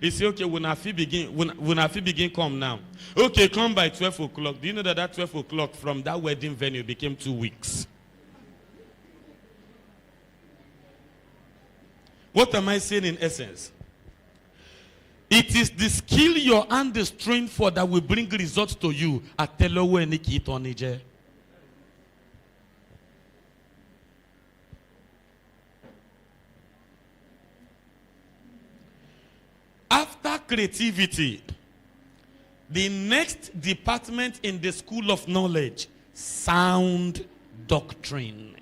He say, okay, when I begin come now. Okay, come by 12 o'clock. Do you know that 12 o'clock from that wedding venue became 2 weeks? What am I saying in essence? It is the skill your hand is trained for that will bring results to you. After creativity, the next department in the school of knowledge, sound doctrine.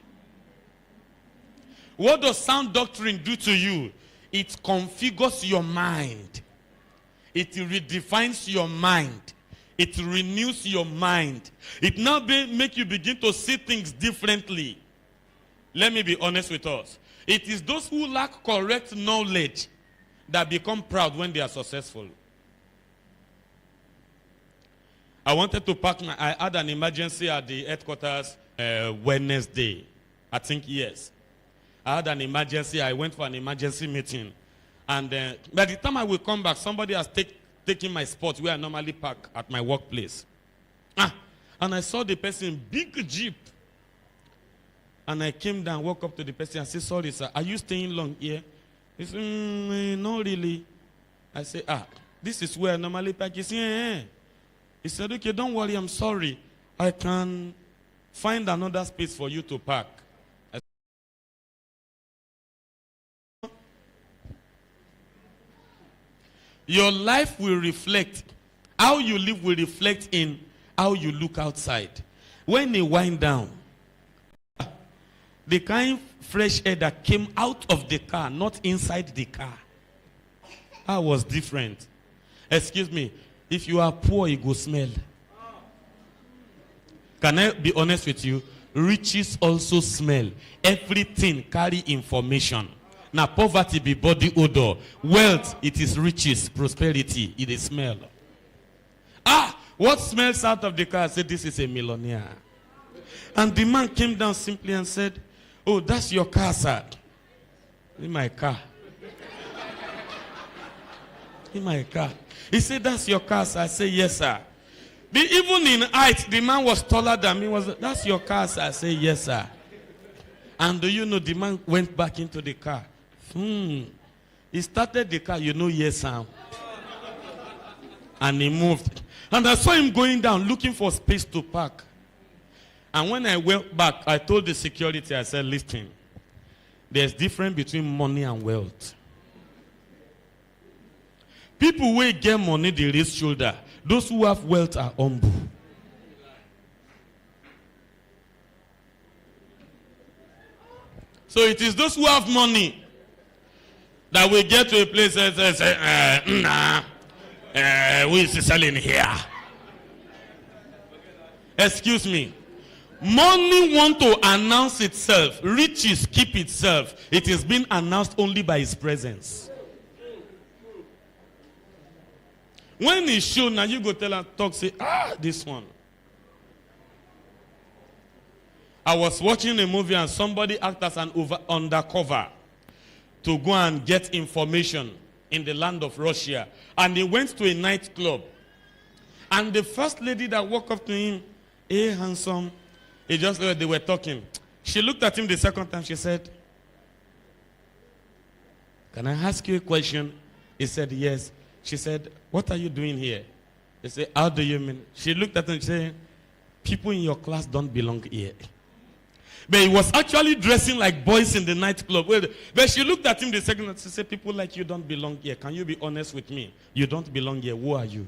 What does sound doctrine do to you? It configures your mind. It redefines your mind. It renews your mind. It now make you begin to see things differently. Let me be honest with us. It is those who lack correct knowledge that become proud when they are successful. I wanted to I had an emergency at the headquarters Wednesday. I think yes. I had an emergency. I went for an emergency meeting. And by the time I will come back, somebody has taken my spot where I normally park at my workplace. And I saw the person, big jeep. And I came down, walked up to the person and said, sorry, sir, are you staying long here? He said, no, really. I said, this is where I normally park. He said, He said, okay, don't worry, I'm sorry. I can find another space for you to park. Your life will reflect, how you live will reflect in how you look outside. When they wind down, the kind of fresh air that came out of the car, not inside the car, that was different. Excuse me, if you are poor, it go smell. Can I be honest with you? Riches also smell. Everything carry information. Now poverty be body odor. Wealth, it is riches, prosperity, it is smell. What smells out of the car? I said, this is a millionaire. And the man came down simply and said, oh, that's your car, sir. In my car. In my car. He said, that's your car, sir. I said, yes, sir. Even in height, the man was taller than me. That's your car, sir. I said, yes, sir. And do you know, the man went back into the car. He started the car, yes, sir. And he moved. And I saw him going down, looking for space to park. And when I went back, I told the security, I said, listen, there's difference between money and wealth. People who get money, they raise shoulder. Those who have wealth are humble. So it is those who have money that will get to a place and say, who is selling here? Excuse me. Money want to announce itself. Riches keep itself. It is being announced only by its presence. When it's shown, now you go tell and talk, say, this one. I was watching a movie and somebody acted as an undercover to go and get information in the land of Russia. And they went to a nightclub. And the first lady that walked up to him, hey, handsome, they were talking. She looked at him the second time, she said, can I ask you a question? He said, yes. She said, what are you doing here? He said, how do you mean? She looked at him and said, people in your class don't belong here. But he was actually dressing like boys in the nightclub. But she looked at him the second time and said, people like you don't belong here. Can you be honest with me? You don't belong here. Who are you?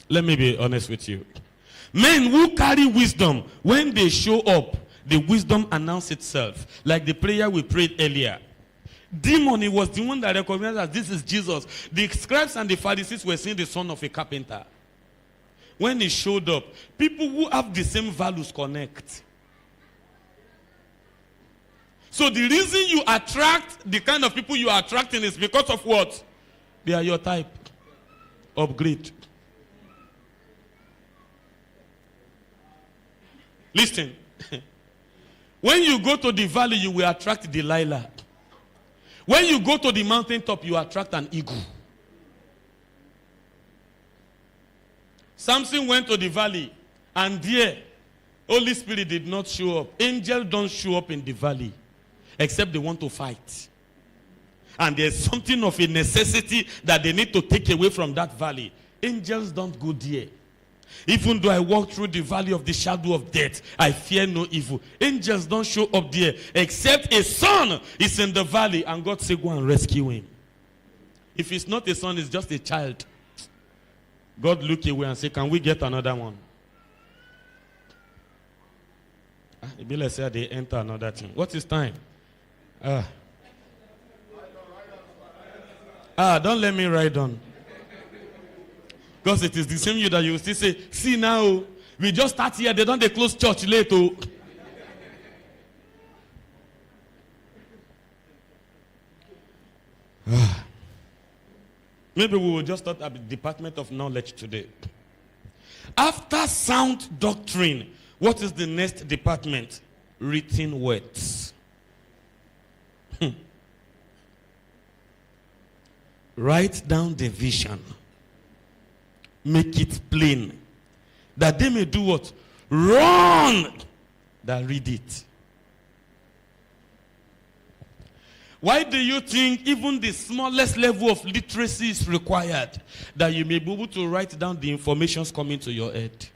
Let me be honest with you. Men who carry wisdom, when they show up, the wisdom announces itself. Like the prayer we prayed earlier. Demon, he was the one that recognized that this is Jesus. The scribes and the Pharisees were seeing the son of a carpenter. When he showed up, people who have the same values connect. So the reason you attract the kind of people you are attracting is because of what? They are your type. Upgrade. Listen. When you go to the valley, you will attract Delilah. When you go to the mountaintop, you attract an eagle. Samson went to the valley, and there, Holy Spirit did not show up. Angels don't show up in the valley, except they want to fight. And there's something of a necessity that they need to take away from that valley. Angels don't go there. Even though I walk through the valley of the shadow of death, I fear no evil. Angels don't show up there, except a son is in the valley, and God say, go and rescue him. If it's not a son, it's just a child. God look away and say, can we get another one? Ibile said they enter another thing. What is time? Don't let me write on. Because it is the same you that you will still say, see now, we just start here, they close church later. Maybe we will just start at the Department of Knowledge today. After sound doctrine, what is the next department? Written words. Write down the vision. Make it plain. That they may do what? Run! That read it. Why do you think even the smallest level of literacy is required? That you may be able to write down the information coming to your head.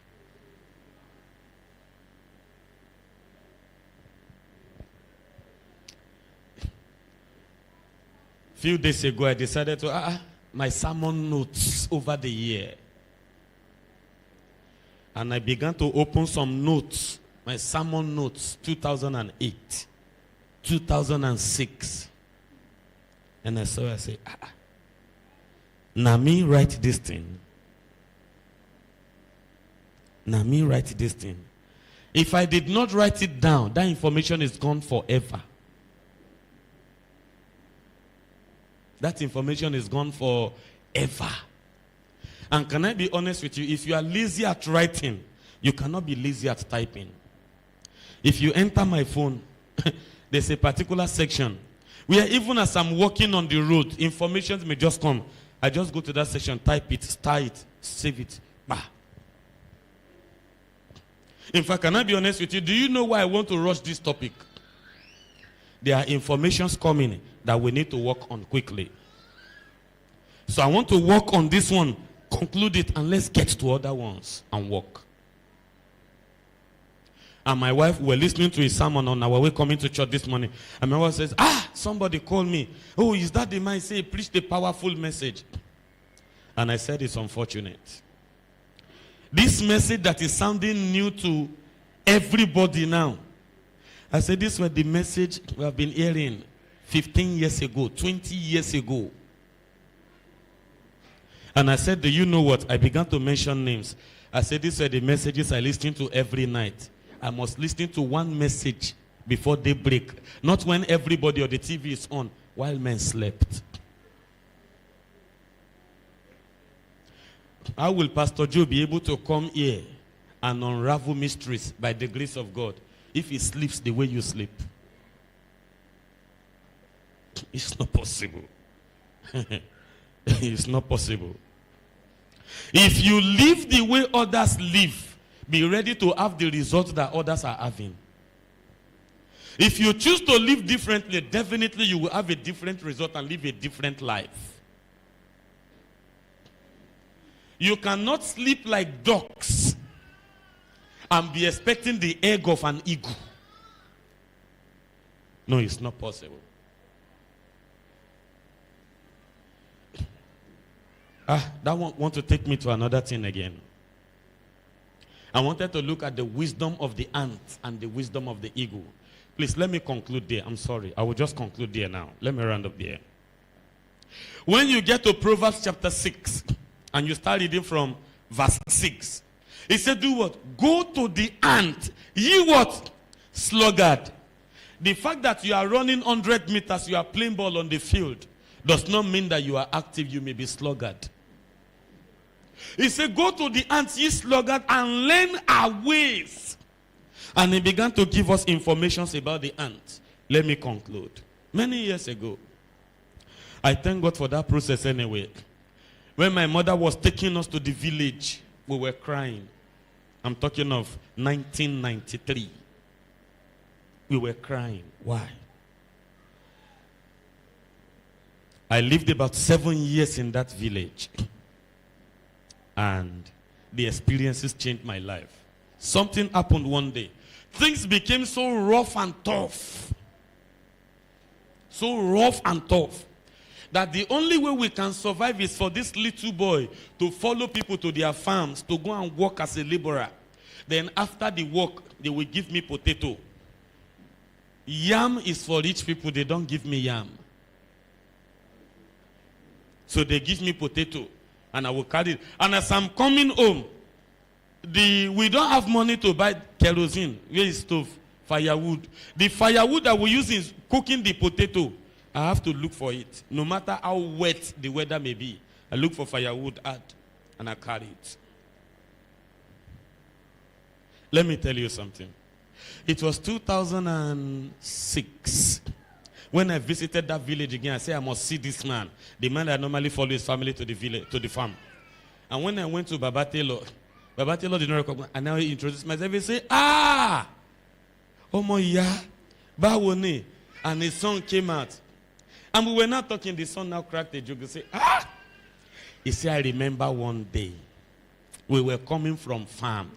Few days ago, I decided to my sermon notes over the year. And I began to open some notes, my sermon notes, 2008, 2006. And I say, now me write this thing. Now me write this thing. If I did not write it down, that information is gone forever. That information is gone forever. And can I be honest with you? If you are lazy at writing, you cannot be lazy at typing. If you enter my phone, there's a particular section where even as I'm walking on the road, information may just come. I just go to that section, type it, star it, save it. Bah. In fact, can I be honest with you? Do you know why I want to rush this topic? There are informations coming that we need to work on quickly. So I want to work on this one, conclude it, and let's get to other ones and work. And my wife, were listening to a sermon on our way coming to church this morning. And my wife says, somebody called me. Oh, is that the man? Say, he preached a powerful message. And I said, it's unfortunate. This message that is sounding new to everybody now. I said, this was the message we have been hearing 15 years ago, 20 years ago. And I said, do you know what? I began to mention names. I said, these were the messages I listen to every night. I must listen to one message before daybreak. Not when everybody or the TV is on, while men slept. How will Pastor Joe be able to come here and unravel mysteries by the grace of God if he sleeps the way you sleep? It's not possible. It's not possible. If you live the way others live, be ready to have the results that others are having. If you choose to live differently, definitely you will have a different result and live a different life. You cannot sleep like ducks and be expecting the egg of an eagle. No, it's not possible. That one want to take me to another thing again. I wanted to look at the wisdom of the ant and the wisdom of the eagle. Please, let me conclude there. I'm sorry. I will just conclude there now. Let me round up there. When you get to Proverbs chapter 6, and you start reading from verse 6, it said, do what? Go to the ant. Ye what? Sluggard. The fact that you are running 100 meters, you are playing ball on the field, does not mean that you are active. You may be sluggard. He said, go to the ants, ye sluggard, and learn our ways. And he began to give us information about the ants. Let me conclude. Many years ago, I thank God for that process anyway. When my mother was taking us to the village, we were crying. I'm talking of 1993. We were crying. Why? I lived about 7 years in that village. And the experiences changed my life. Something happened one day. Things became so rough and tough. So rough and tough. That the only way we can survive is for this little boy to follow people to their farms, to go and work as a laborer. Then after the work, they will give me potato. Yam is for rich people. They don't give me yam. So they give me potato, and I will carry it. And as I'm coming home, we don't have money to buy kerosene. Where is stove? Firewood. The firewood that we use in cooking the potato, I have to look for it. No matter how wet the weather may be, I look for firewood, add, and I carry it. Let me tell you something. It was 2006. When I visited that village again, I said, I must see this man. The man that normally follows his family to the village, to the farm. And when I went to Baba Taylor did not recognize. And now he introduced myself. He said, Omoya, Bawone. And his son came out. And we were not talking. The son now cracked a joke. He said, He said, I remember one day. We were coming from farm.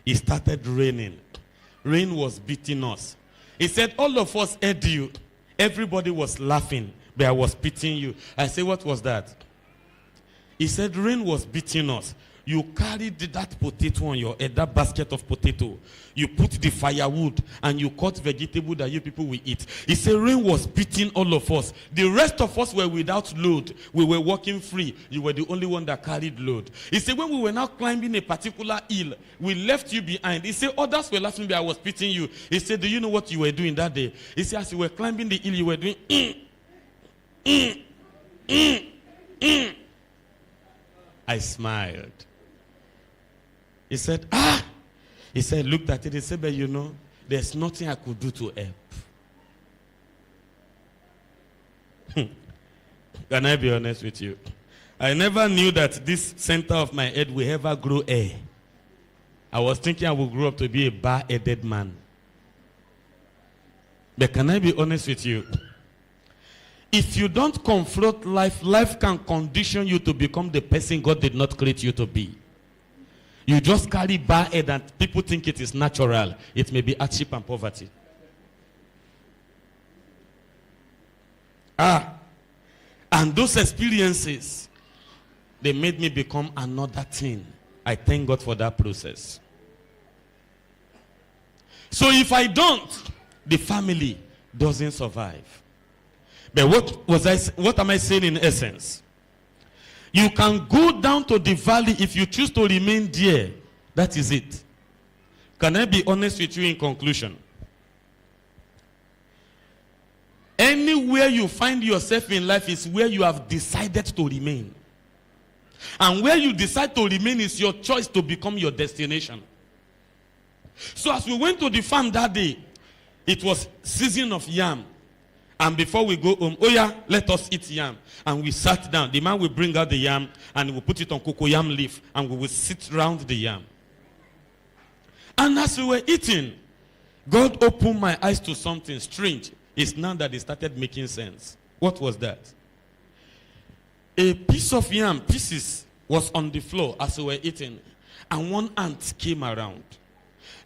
It started raining. Rain was beating us. He said, all of us heard you. Everybody was laughing, but I was pitying you. I said, what was that? He said, rain was beating us. You carried that potato on your head, that basket of potato. You put the firewood and you cut vegetable that you people will eat. He said, rain was beating all of us. The rest of us were without load. We were walking free. You were the only one that carried load. He said, when we were now climbing a particular hill, we left you behind. He said, others were laughing, but I was pitying you. He said, do you know what you were doing that day? He said, as you were climbing the hill, you were doing, I smiled. He said, He said, looked at it. He said, but you know, there's nothing I could do to help. Can I be honest with you? I never knew that this center of my head will ever grow hair. I was thinking I would grow up to be a bar-headed man. But can I be honest with you? If you don't confront life, life can condition you to become the person God did not create you to be. You just carry bad head and people think it is natural. It may be hardship and poverty. And those experiences, they made me become another thing. I thank God for that process. So if I don't, the family doesn't survive. But what am I saying in essence? You can go down to the valley if you choose to remain there. That is it. Can I be honest with you in conclusion? Anywhere you find yourself in life is where you have decided to remain. And where you decide to remain is your choice to become your destination. So as we went to the farm that day, it was season of yam. And before we go home, let us eat yam. And we sat down. The man will bring out the yam and we'll put it on cocoyam leaf and we will sit round the yam. And as we were eating, God opened my eyes to something strange. It's now that it started making sense. What was that? A piece of yam, pieces, was on the floor as we were eating. And one ant came around.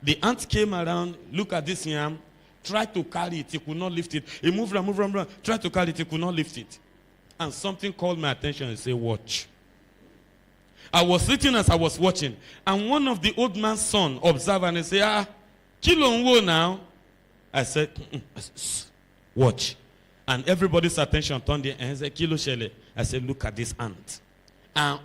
The ant came around, look at this yam, tried to carry it, he could not lift it. He moved around, tried to carry it, he could not lift it. And something called my attention and said, watch. I was sitting as I was watching, and one of the old man's son observed and he said, kilo nwo now. I said, watch. And everybody's attention turned there and he said, kilo shele. I said, look at this ant. And